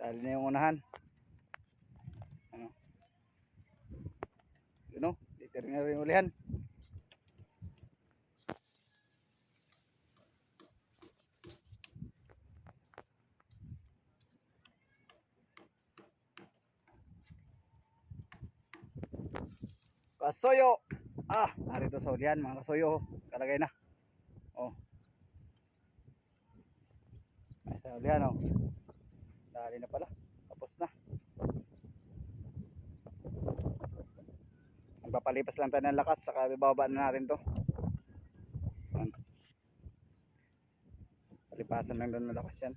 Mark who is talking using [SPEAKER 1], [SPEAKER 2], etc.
[SPEAKER 1] Tali na yung unahan. Ano? Yun o. Dito rin na rin ulihan. Kasoyo. Narito sa ulihan mga kasoyo. Kalagay na. Oh. Ay, sa ulihan oh. Dali na pala. Tapos na. Magpapalipas lang tayo ng lakas. Saka ibababa na natin to. Palipasan lang doon ng lakas yan.